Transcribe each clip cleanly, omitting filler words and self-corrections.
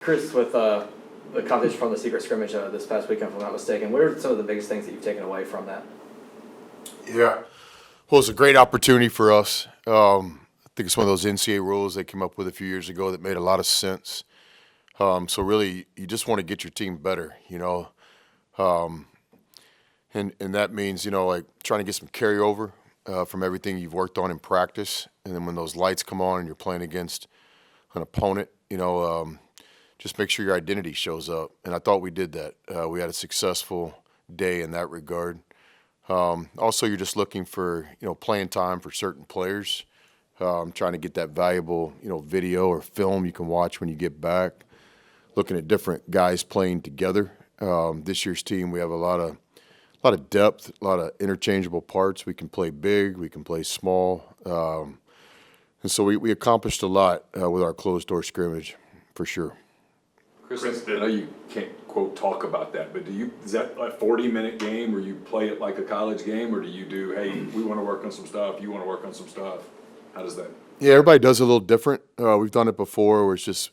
Chris, with the competition from the secret scrimmage this past weekend, if I'm not mistaken, what are some of the biggest things that you've taken away from that? Yeah. Well, it's a great opportunity for us. I think it's one of those NCAA rules they came up with a few years ago that made a lot of sense. So really, you just want to get your team better, and that means like trying to get some carryover from everything you've worked on in practice, and then when those lights come on and you're playing against an opponent, just make sure your identity shows up. And I thought we did that. We had a successful day in that regard. Also, you're just looking for playing time for certain players. Trying to get that valuable video or film you can watch when you get back. Looking at different guys playing together. This year's team, we have a lot of depth, a lot of interchangeable parts. We can play big, we can play small, and so we accomplished a lot with our closed door scrimmage, for sure. Chris, I know you can't quote talk about that, but is that a 40-minute game where you play it like a college game, or do you do, hey, we want to work on some stuff, you want to work on some stuff? How does that? Yeah, everybody does it a little different. We've done it before where it's just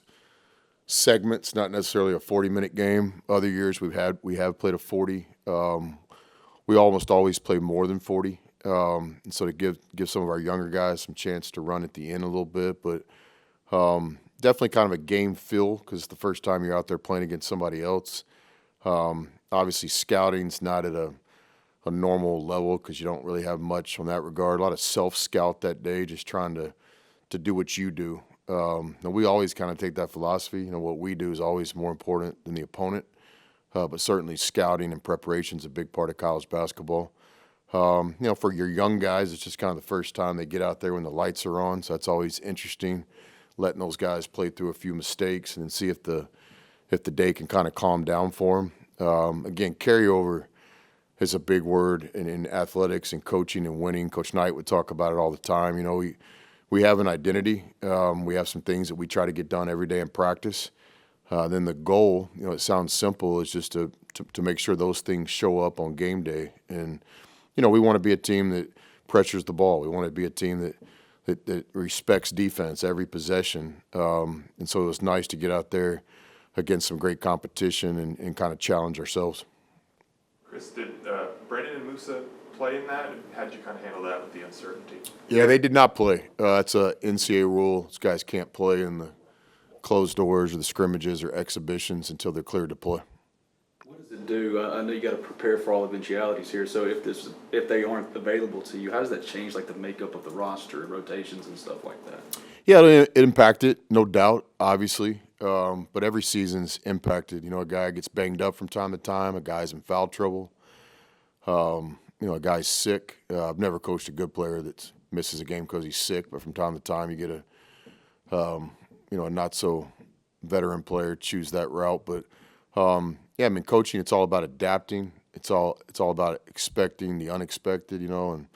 segments, not necessarily a 40-minute game. Other years we have played a 40. We almost always play more than 40, and so to give some of our younger guys some chance to run at the end a little bit, but definitely kind of a game feel because it's the first time you're out there playing against somebody else. Obviously, scouting's not at a normal level because you don't really have much on that regard. A lot of self-scout that day, just trying to do what you do. And we always kind of take that philosophy. What we do is always more important than the opponent. But certainly scouting and preparation is a big part of college basketball. For your young guys, it's just kind of the first time they get out there when the lights are on, so that's always interesting, letting those guys play through a few mistakes and then see if the day can kind of calm down for them. Again, carryover is a big word in athletics and coaching and winning. Coach Knight would talk about it all the time. We have an identity. We have some things that we try to get done every day in practice. Then the goal, it sounds simple, is just to make sure those things show up on game day. And, we want to be a team that pressures the ball. We want to be a team that respects defense every possession. And so it was nice to get out there against some great competition and kind of challenge ourselves. Chris, did Brandon and Musa play in that? How did you kind of handle that with the uncertainty? Yeah, they did not play. That's a NCAA rule. These guys can't play in the closed doors or the scrimmages or exhibitions until they're cleared to play. What does it do? I know you got to prepare for all eventualities here. So if they aren't available to you, how does that change the makeup of the roster, rotations, and stuff like that? Yeah, it impacted, no doubt, obviously. But every season's impacted. A guy gets banged up from time to time. A guy's in foul trouble. A guy's sick. I've never coached a good player that misses a game because he's sick. But from time to time, you get a not so veteran player choose that route. But coaching, it's all about adapting. It's all about expecting the unexpected. And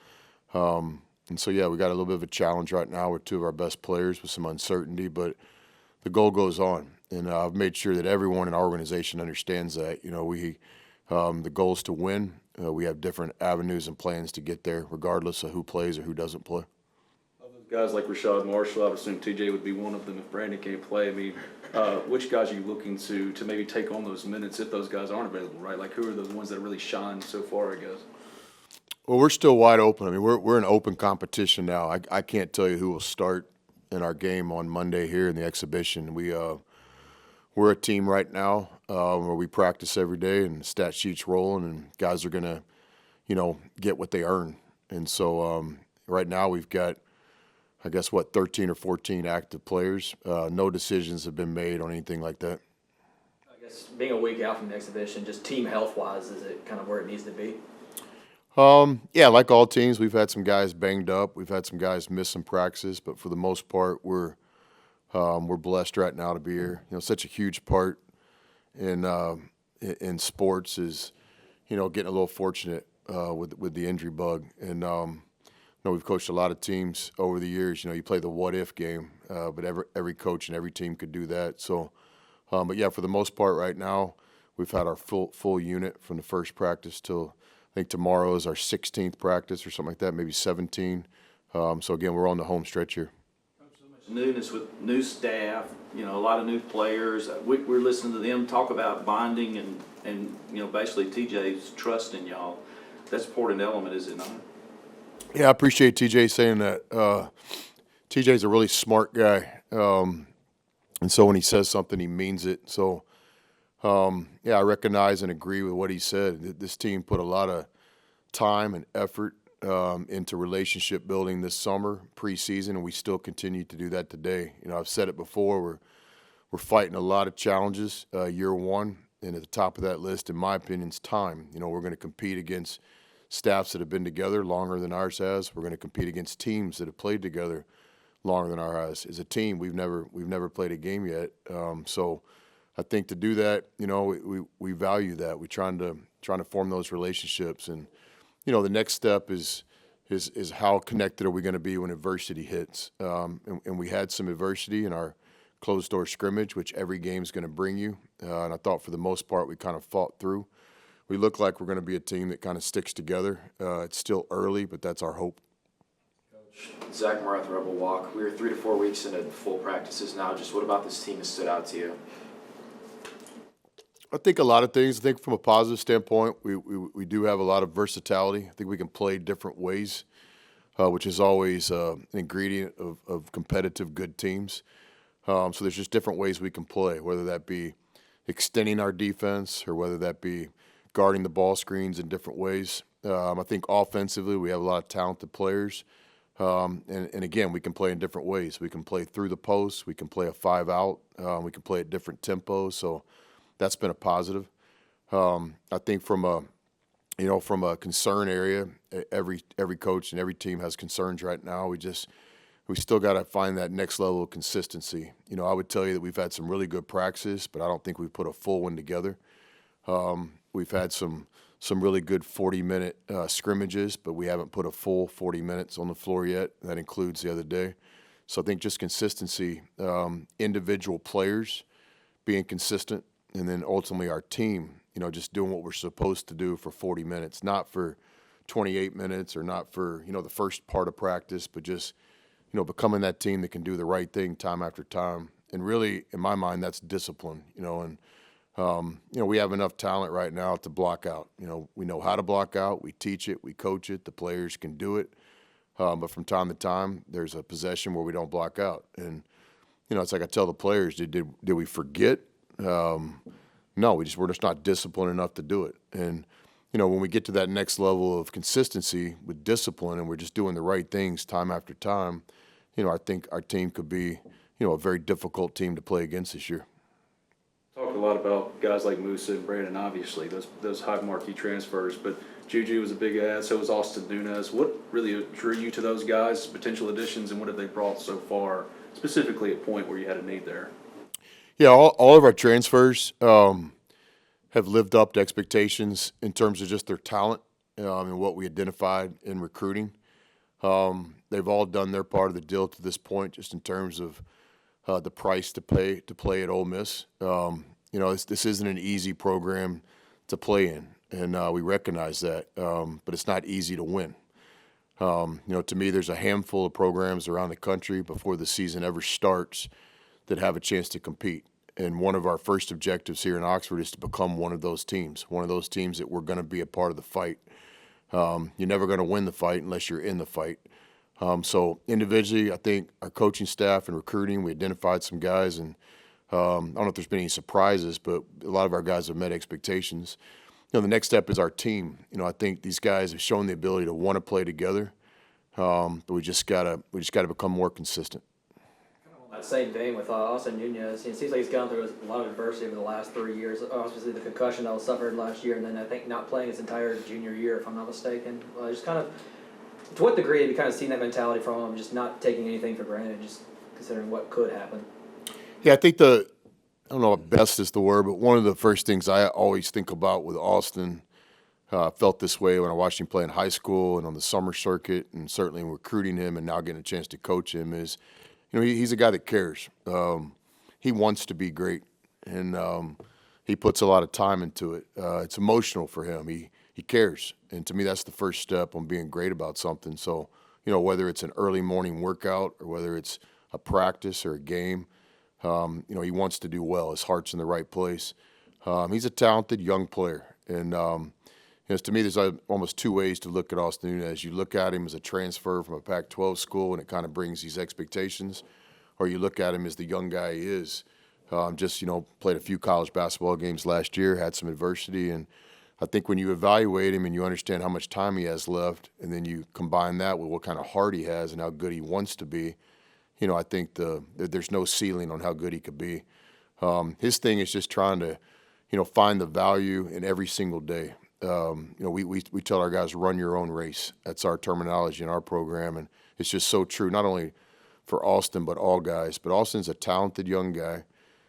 so we got a little bit of a challenge right now with two of our best players with some uncertainty, but the goal goes on, and I've made sure that everyone in our organization understands that. The goal is to win. We have different avenues and plans to get there, regardless of who plays or who doesn't play. Guys like Rashad Marshall, I would assume TJ would be one of them if Brandon can't play. I mean, which guys are you looking to maybe take on those minutes if those guys aren't available, right? Who are the ones that really shine so far, I guess? Well, we're still wide open. I mean, we're in open competition now. I can't tell you who will start in our game on Monday here in the exhibition. We're a team right now where we practice every day and the stat sheet's rolling, and guys are going to, get what they earn. And so right now we've got, 13 or 14 active players. No decisions have been made on anything like that. I guess being a week out from the exhibition, just team health-wise, is it kind of where it needs to be? Like all teams, we've had some guys banged up. We've had some guys miss some practices, but for the most part, we're blessed right now to be here. Such a huge part in sports is, getting a little fortunate with the injury bug. And we've coached a lot of teams over the years. You play the what-if game, but every coach and every team could do that. So, for the most part right now, we've had our full unit from the first practice till I think tomorrow is our 16th practice or something like that, maybe 17. So, again, we're on the home stretch here. newness with new staff, you know, a lot of new players. We're listening to them talk about bonding and you know, basically TJ's trust in y'all. That's an important element, is it not? Yeah, I appreciate TJ saying that. TJ's a really smart guy, and so when he says something, he means it. So, yeah, I recognize and agree with what he said. This team put a lot of time and effort into relationship building this summer, preseason, and we still continue to do that today. You know, I've said it before. We're fighting a lot of challenges year one, and at the top of that list, in my opinion, is time. You know, we're going to compete against staffs that have been together longer than ours has. We're going to compete against teams that have played together longer than ours has. As a team, we've never played a game yet. So I think to do that, you know, we value that. We're trying to form those relationships, and you know, the next step is how connected are we going to be when adversity hits? And we had some adversity in our closed door scrimmage, which every game is going to bring you. And I thought for the most part we kind of fought through. We look like we're going to be a team that kind of sticks together. It's still early, but that's our hope. Zach Marath, Rebel Walk. We were 3 to 4 weeks into full practices now. Just what about this team has stood out to you? I think a lot of things. I think from a positive standpoint, we do have a lot of versatility. I think we can play different ways, which is always an ingredient of competitive good teams. So there's just different ways we can play, whether that be extending our defense or whether that be guarding the ball screens in different ways. I think offensively we have a lot of talented players. And again, we can play in different ways. We can play through the post. We can play a 5-out. We can play at different tempos. So that's been a positive. I think from a concern area, every coach and every team has concerns right now. We still got to find that next level of consistency. You know, I would tell you that we've had some really good practices, but I don't think we've put a full one together. We've had some really good 40-minute scrimmages, but we haven't put a full 40 minutes on the floor yet. That includes the other day. So I think just consistency, individual players being consistent, and then ultimately our team, you know, just doing what we're supposed to do for 40 minutes, not for 28 minutes or not for, you know, the first part of practice, but just, you know, becoming that team that can do the right thing time after time. And really, in my mind, that's discipline, you know, and you know, we have enough talent right now to block out. You know, we know how to block out. We teach it. We coach it. The players can do it. But from time to time, there's a possession where we don't block out. And, you know, it's like I tell the players, did we forget? No, we're just not disciplined enough to do it. And, you know, when we get to that next level of consistency with discipline and we're just doing the right things time after time, you know, I think our team could be, you know, a very difficult team to play against this year. Talk a lot about guys like Musa and Brandon, obviously, those high marquee transfers, but Juju was a big add, so was Austin Nunez. What really drew you to those guys, potential additions, and what have they brought so far, specifically at point where you had a need there? Yeah, all of our transfers have lived up to expectations in terms of just their talent and what we identified in recruiting. They've all done their part of the deal to this point, just in terms of the price to pay to play at Ole Miss. You know, this isn't an easy program to play in, and we recognize that. But it's not easy to win. You know, to me, there's a handful of programs around the country before the season ever starts that have a chance to compete. And one of our first objectives here in Oxford is to become one of those teams that we're going to be a part of the fight. You're never going to win the fight unless you're in the fight. So individually, I think our coaching staff and recruiting, we identified some guys, and I don't know if there's been any surprises, but a lot of our guys have met expectations. You know, the next step is our team. You know, I think these guys have shown the ability to want to play together, but we just gotta become more consistent. That same vein with Austin Nunez, it seems like he's gone through a lot of adversity over the last 3 years. Obviously, the concussion that was suffered last year, and then I think not playing his entire junior year, if I'm not mistaken. Just kind of, to what degree have you kind of seen that mentality from him, just not taking anything for granted, just considering what could happen? Yeah, I think I don't know if best is the word, but one of the first things I always think about with Austin, felt this way when I watched him play in high school and on the summer circuit, and certainly in recruiting him and now getting a chance to coach him, is, you know, he's a guy that cares. He wants to be great, and he puts a lot of time into it. It's emotional for him. He cares, and to me, that's the first step on being great about something. So, you know, whether it's an early morning workout or whether it's a practice or a game. He wants to do well. His heart's in the right place. He's a talented young player. And to me, there's almost two ways to look at Austin Nunez. You look at him as a transfer from a Pac-12 school, and it kind of brings these expectations. Or you look at him as the young guy he is. Played a few college basketball games last year, had some adversity. And I think when you evaluate him and you understand how much time he has left, and then you combine that with what kind of heart he has and how good he wants to be, I think there's no ceiling on how good he could be. His thing is just trying to, find the value in every single day. We tell our guys, run your own race. That's our terminology in our program, and it's just so true, not only for Austin, but all guys. But Austin's a talented young guy.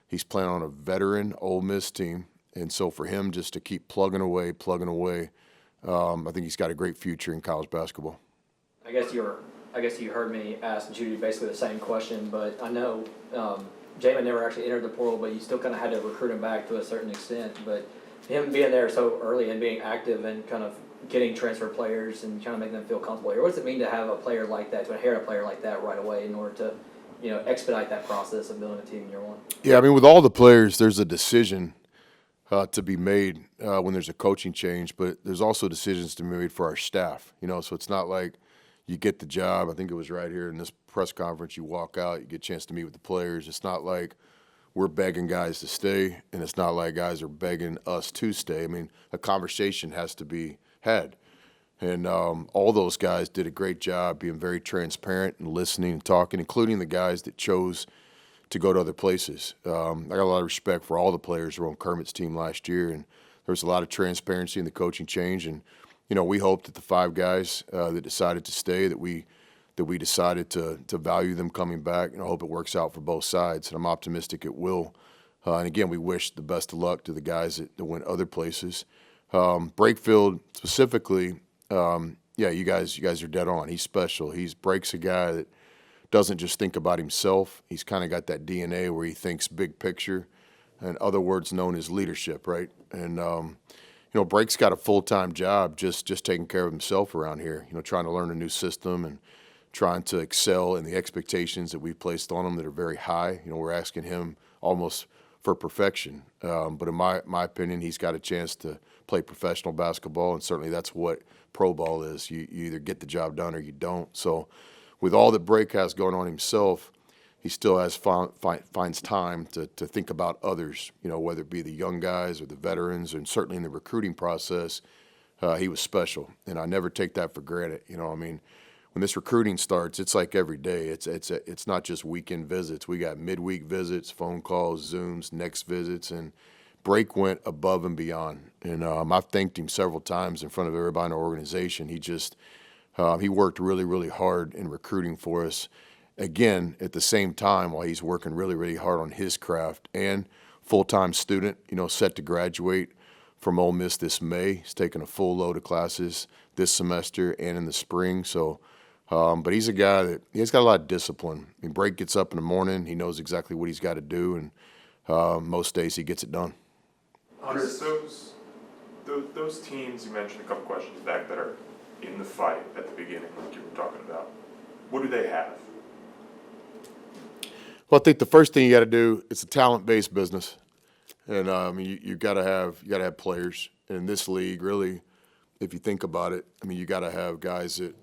He's playing on a veteran Ole Miss team, and so for him just to keep plugging away, I think he's got a great future in college basketball. I guess you heard me ask Judy basically the same question, but I know Jamin never actually entered the portal, but you still kind of had to recruit him back to a certain extent. But him being there so early and being active and kind of getting transfer players and trying to make them feel comfortable here, what does it mean to have a player like that, to inherit a player like that right away in order to expedite that process of building a team in year one? Yeah, with all the players, there's a decision to be made when there's a coaching change, but there's also decisions to be made for our staff. So it's not like you get the job. I think it was right here in this press conference. You walk out, you get a chance to meet with the players. It's not like we're begging guys to stay, and it's not like guys are begging us to stay. A conversation has to be had. And all those guys did a great job being very transparent and listening and talking, including the guys that chose to go to other places. I got a lot of respect for all the players who were on Kermit's team last year, and there was a lot of transparency in the coaching change. And we hope that the five guys that decided to stay, that we decided to value them coming back. I hope it works out for both sides, and I'm optimistic it will. And again, we wish the best of luck to the guys that went other places. Brakefield specifically. You guys are dead on. He's special. Brake's a guy that doesn't just think about himself. He's kind of got that DNA where he thinks big picture, and other words known as leadership, right? And Brake's got a full-time job just taking care of himself around here. Trying to learn a new system and trying to excel in the expectations that we've placed on him that are very high. We're asking him almost for perfection. But in my opinion, he's got a chance to play professional basketball, and certainly that's what pro ball is. You either get the job done or you don't. So with all that Brake has going on himself, he still finds time to think about others, whether it be the young guys or the veterans, and certainly in the recruiting process, he was special. And I never take that for granted. When this recruiting starts, it's like every day. It's not just weekend visits. We got midweek visits, phone calls, Zooms, next visits, and Brake went above and beyond. And I've thanked him several times in front of everybody in the organization. He worked really, really hard in recruiting for us. Again, at the same time, while he's working really, really hard on his craft, and full-time student, set to graduate from Ole Miss this May. He's taking a full load of classes this semester and in the spring. So, but he's a guy that he's got a lot of discipline. Brake gets up in the morning. He knows exactly what he's got to do, and most days he gets it done. Chris, those teams you mentioned a couple questions back that are in the fight at the beginning, like you were talking about, what do they have? Well, I think the first thing you got to do, it's a talent-based business, and you got to have players in this league. Really, if you think about it, you got to have guys that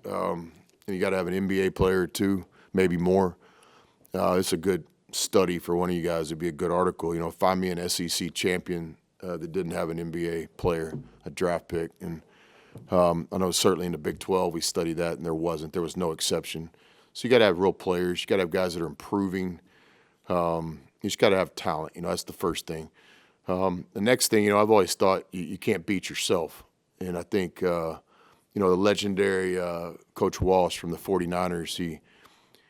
you got to have an NBA player or two, maybe more. It's a good study for one of you guys. It'd be a good article. Find me an SEC champion that didn't have an NBA player, a draft pick, and I know certainly in the Big 12 we studied that, and there was no exception. So you got to have real players. You got to have guys that are improving. You just got to have talent. That's the first thing. The next thing, I've always thought you can't beat yourself. And I think, the legendary Coach Walsh from the 49ers,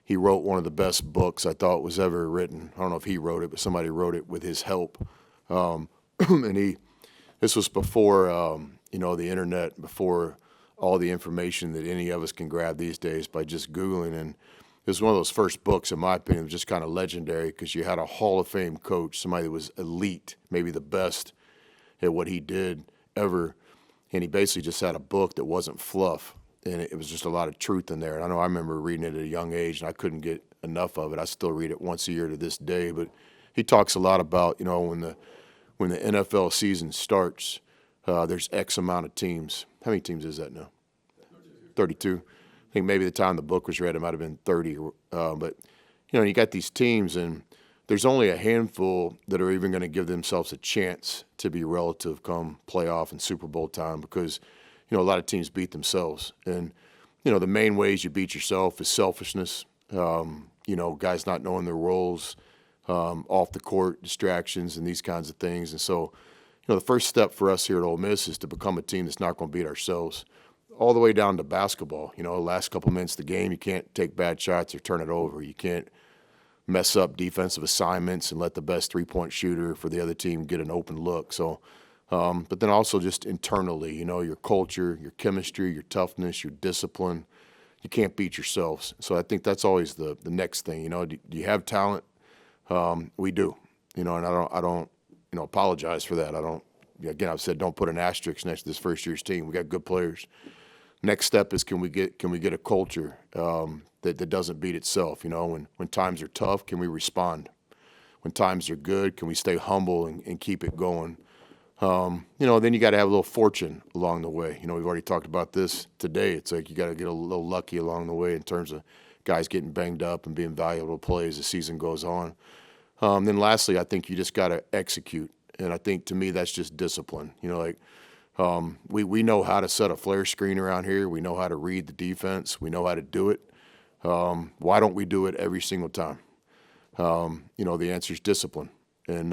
he wrote one of the best books I thought was ever written. I don't know if he wrote it, but somebody wrote it with his help. And this was before, the internet, before all the information that any of us can grab these days by just Googling. And it was one of those first books, in my opinion, just kind of legendary because you had a Hall of Fame coach, somebody that was elite, maybe the best at what he did ever. And he basically just had a book that wasn't fluff, and it was just a lot of truth in there. And I know I remember reading it at a young age, and I couldn't get enough of it. I still read it once a year to this day, but he talks a lot about, you know, when the NFL season starts, there's X amount of teams. How many teams is that now? 32. I think maybe the time the book was read, it might have been 30. But, you know, you got these teams, and there's only a handful that are even going to give themselves a chance to be relative come playoff and Super Bowl time because, you know, a lot of teams beat themselves. And, you know, the main ways you beat yourself is selfishness, you know, guys not knowing their roles, off the court distractions and these kinds of things. And so, you know, the first step for us here at Ole Miss is to become a team that's not going to beat ourselves. All the way down to basketball. You know, the last couple minutes of the game, you can't take bad shots or turn it over. You can't mess up defensive assignments and let the best three-point shooter for the other team get an open look. So, but then also just internally, you know, your culture, your chemistry, your toughness, your discipline. You can't beat yourselves. So I think that's always the next thing. You know, do you have talent? We do. You know, and I don't, you know, apologize for that. I don't. Again, I've said don't put an asterisk next to this first year's team. We got good players. Next step is can we get a culture that doesn't beat itself? You know, when times are tough, can we respond? When times are good, can we stay humble and keep it going? You know, then you got to have a little fortune along the way. You know, we've already talked about this today. It's like you got to get a little lucky along the way in terms of guys getting banged up and being valuable to play as the season goes on. Then lastly, I think you just got to execute, and I think to me that's just discipline. You know, like. We know how to set a flare screen around here. We know how to read the defense. We know how to do it. Why don't we do it every single time? You know, the answer is discipline. And,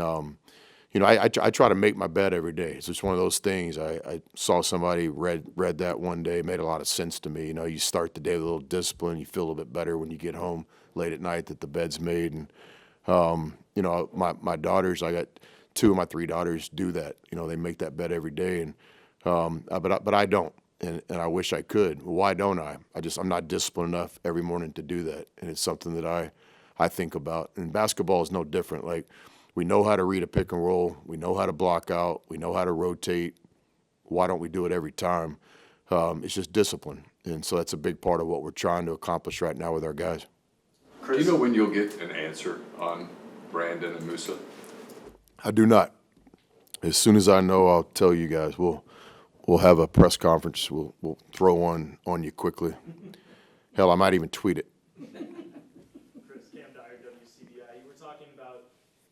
you know, I try to make my bed every day. It's just one of those things. I saw somebody read that one day. It made a lot of sense to me. You know, you start the day with a little discipline. You feel a little bit better when you get home late at night that the bed's made. And, you know, my daughters, I got 2 of my 3 daughters do that. You know, they make that bed every day. And but I don't, and I wish I could. Why don't I? I'm not disciplined enough every morning to do that, and it's something that I think about. And basketball is no different. Like, we know how to read a pick and roll. We know how to block out. We know how to rotate. Why don't we do it every time? It's just discipline, and so that's a big part of what we're trying to accomplish right now with our guys. Do you know when you'll get an answer on Brandon and Musa? I do not. As soon as I know, I'll tell you guys. We'll have a press conference. We'll throw one on you quickly. Hell, I might even tweet it. Chris, Cam Dyer, WCBI. You were talking about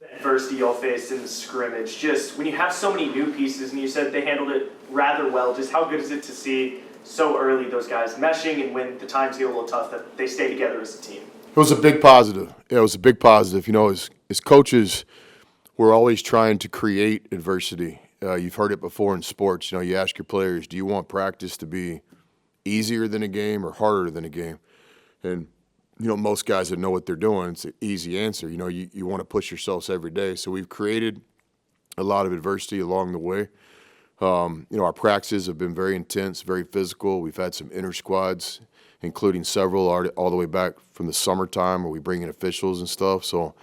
the adversity y'all faced in the scrimmage. Just when you have so many new pieces, and you said they handled it rather well, just how good is it to see so early those guys meshing, and when the times get a little tough, that they stay together as a team? It was a big positive. Yeah, it was a big positive. You know, as coaches, we're always trying to create adversity. You've heard it before in sports. You know, you ask your players, do you want practice to be easier than a game or harder than a game? And, you know, most guys that know what they're doing, it's an easy answer. You know, you want to push yourselves every day. So we've created a lot of adversity along the way. You know, our practices have been very intense, very physical. We've had some inter squads, including several all the way back from the summertime where we bring in officials and stuff. So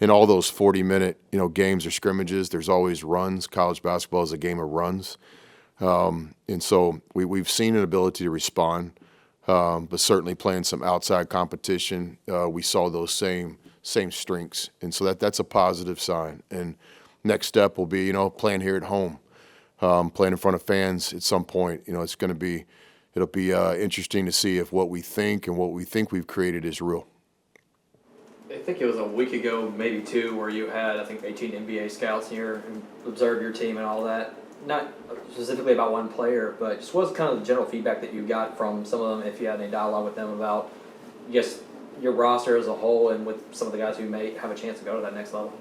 in all those 40-minute, you know, games or scrimmages, there's always runs. College basketball is a game of runs. And so we've seen an ability to respond, but certainly playing some outside competition, we saw those same strengths. And so that's a positive sign. And next step will be, you know, playing here at home, playing in front of fans at some point. You know, it'll be interesting to see if what we think and what we think we've created is real. I think it was a week ago, maybe 2, where you had, I think, 18 NBA scouts here and observed your team and all that. Not specifically about one player, but just what was kind of the general feedback that you got from some of them, if you had any dialogue with them about, I guess, your roster as a whole and with some of the guys who may have a chance to go to that next level?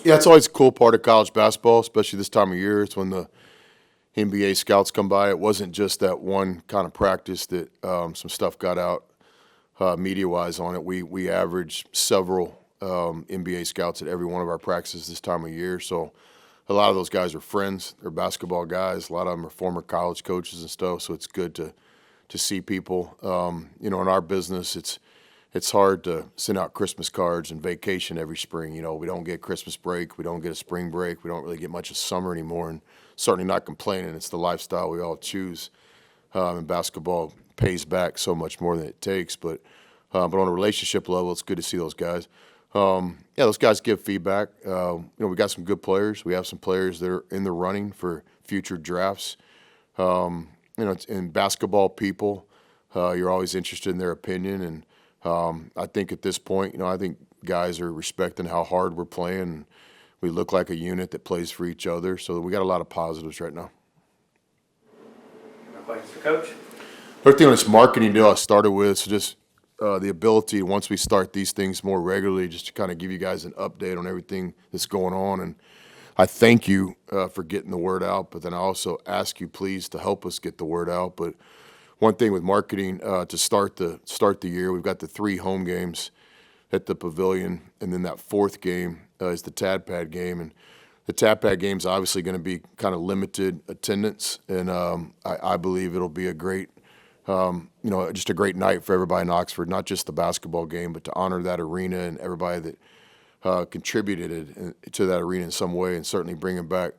Yeah, it's always a cool part of college basketball, especially this time of year. It's when the NBA scouts come by. It wasn't just that one kind of practice that some stuff got out. Media-wise on it, we average several NBA scouts at every one of our practices this time of year. So a lot of those guys are friends. They're basketball guys. A lot of them are former college coaches and stuff. So it's good to see people. You know, in our business, it's hard to send out Christmas cards and vacation every spring. You know, we don't get Christmas break. We don't get a spring break. We don't really get much of summer anymore, and certainly not complaining. It's the lifestyle we all choose. And basketball pays back so much more than it takes. But But on a relationship level, it's good to see those guys. Yeah, those guys give feedback. We got some good players. We have some players that are in the running for future drafts. It's in basketball, people, you're always interested in their opinion. And I think at this point, I think guys are respecting how hard we're playing. And we look like a unit that plays for each other. So we got a lot of positives right now. No questions for Coach? Another thing on this marketing deal I started with, so just the ability, once we start these things more regularly, just to kind of give you guys an update on everything that's going on. And I thank you for getting the word out, but then I also ask you, please, to help us get the word out. But one thing with marketing, to start the year, we've got the 3 home games at the Pavilion, and then that 4th game is the Tadpad game. And the Tadpad game is obviously going to be kind of limited attendance, and I believe it'll be a great just a great night for everybody in Oxford, not just the basketball game, but to honor that arena and everybody that contributed to that arena in some way, and certainly bringing back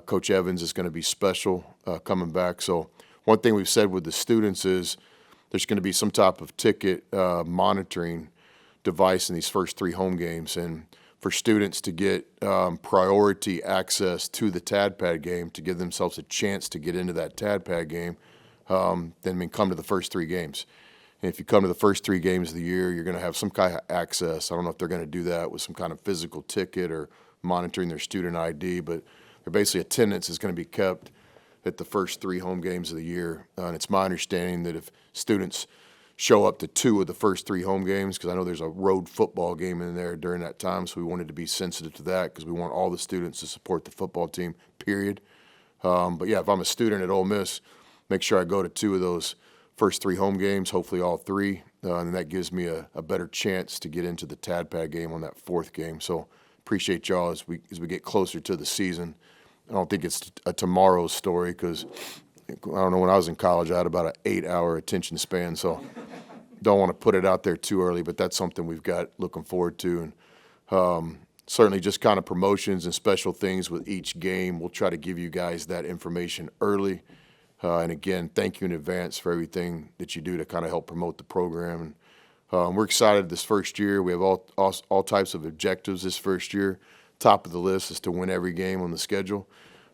Coach Evans is going to be special coming back. So one thing we've said with the students is there's going to be some type of ticket monitoring device in these first 3 home games, and for students to get priority access to the Tadpad game to give themselves a chance to get into that Tadpad game, then come to the first 3 games. And if you come to the first 3 games of the year, you're going to have some kind of access. I don't know if they're going to do that with some kind of physical ticket or monitoring their student ID, but they're basically attendance is going to be kept at the first 3 home games of the year. And it's my understanding that if students show up to 2 of the first 3 home games, because I know there's a road football game in there during that time, so we wanted to be sensitive to that because we want all the students to support the football team, period. But yeah, if I'm a student at Ole Miss, make sure I go to 2 of those first 3 home games, hopefully all 3, and that gives me a better chance to get into the Tadpad game on that 4th game. So appreciate y'all as we get closer to the season. I don't think it's a tomorrow's story because, I don't know, when I was in college, I had about an 8-hour attention span, so don't want to put it out there too early, but that's something we've got looking forward to. And certainly just kind of promotions and special things with each game. We'll try to give you guys that information early. And again, thank you in advance for everything that you do to kind of help promote the program. And we're excited this first year. We have all types of objectives this first year. Top of the list is to win every game on the schedule.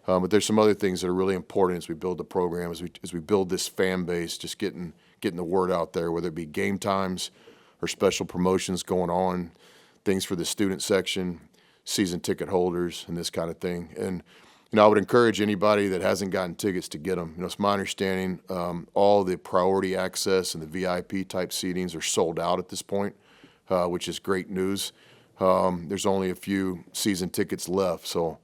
But there's some other things that are really important as we build the program, as we build this fan base, just getting the word out there, whether it be game times or special promotions going on, things for the student section, season ticket holders, and this kind of thing. And I would encourage anybody that hasn't gotten tickets to get them. It's my understanding all the priority access and the VIP type seatings are sold out at this point, which is great news. There's only a few season tickets left, so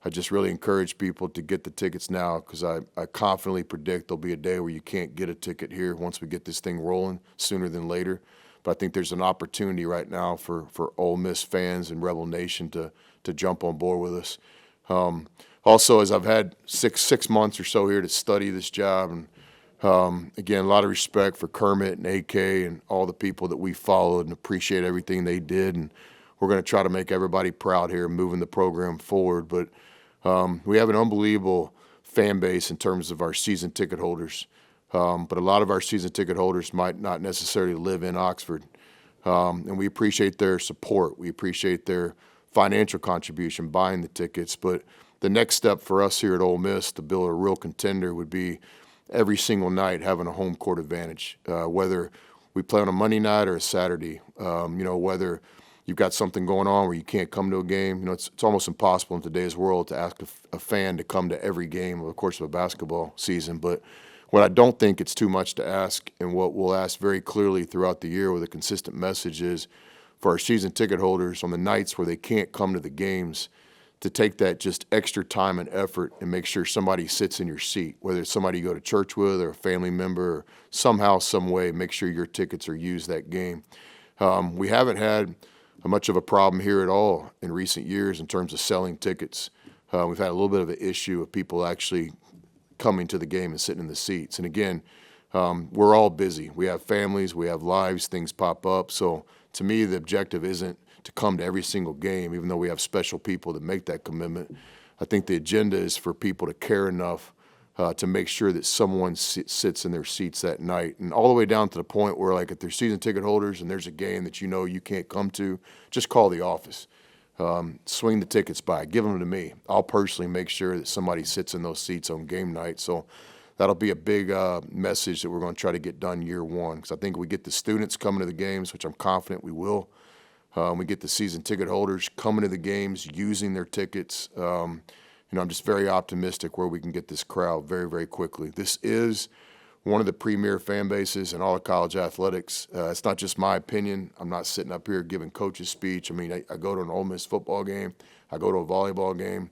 I just really encourage people to get the tickets now because I confidently predict there'll be a day where you can't get a ticket here once we get this thing rolling sooner than later. But I think there's an opportunity right now for Ole Miss fans and Rebel Nation to jump on board with us. Also, as I've had six months or so here to study this job, and again, a lot of respect for Kermit and AK and all the people that we followed and appreciate everything they did. And we're going to try to make everybody proud here, moving the program forward. But we have an unbelievable fan base in terms of our season ticket holders. But a lot of our season ticket holders might not necessarily live in Oxford. And we appreciate their support. We appreciate their financial contribution, buying the tickets. But the next step for us here at Ole Miss to build a real contender would be every single night having a home court advantage, whether we play on a Monday night or a Saturday, whether you've got something going on where you can't come to a game. It's almost impossible in today's world to ask a fan to come to every game over the course of a basketball season. But what I don't think it's too much to ask, and what we'll ask very clearly throughout the year with a consistent message is for our season ticket holders on the nights where they can't come to the games to take that just extra time and effort and make sure somebody sits in your seat, whether it's somebody you go to church with or a family member, or somehow, some way, make sure your tickets are used that game. We haven't had much of a problem here at all in recent years in terms of selling tickets. We've had a little bit of an issue of people actually coming to the game and sitting in the seats. And again, we're all busy. We have families, we have lives, things pop up. So to me, the objective isn't to come to every single game, even though we have special people that make that commitment. I think the agenda is for people to care enough to make sure that someone sits in their seats that night. And all the way down to the point where, like, if they're season ticket holders and there's a game that you know you can't come to, just call the office. Swing the tickets by, give them to me. I'll personally make sure that somebody sits in those seats on game night. So that'll be a big message that we're going to try to get done year one, because I think we get the students coming to the games, which I'm confident we will. We get the season ticket holders coming to the games, using their tickets. I'm just very optimistic where we can get this crowd very, very quickly. This is one of the premier fan bases in all of college athletics. It's not just my opinion. I'm not sitting up here giving coaches speech. I mean, I go to an Ole Miss football game. I go to a volleyball game.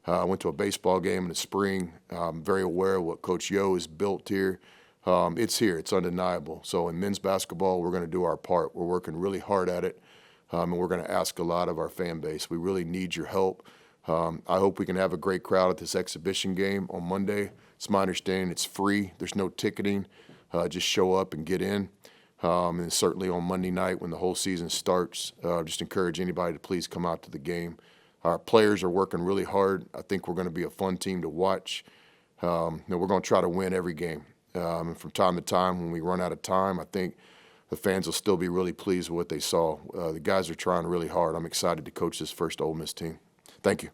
I went to a baseball game in the spring. I'm very aware of what Coach Yo has built here. It's here. It's undeniable. So in men's basketball, we're going to do our part. We're working really hard at it, and we're going to ask a lot of our fan base. We really need your help. I hope we can have a great crowd at this exhibition game on Monday. It's my understanding it's free. There's no ticketing. Just show up and get in. And certainly on Monday night when the whole season starts, just encourage anybody to please come out to the game. Our players are working really hard. I think we're going to be a fun team to watch. We're going to try to win every game. And from time to time, when we run out of time, I think the fans will still be really pleased with what they saw. The guys are trying really hard. I'm excited to coach this first Ole Miss team. Thank you.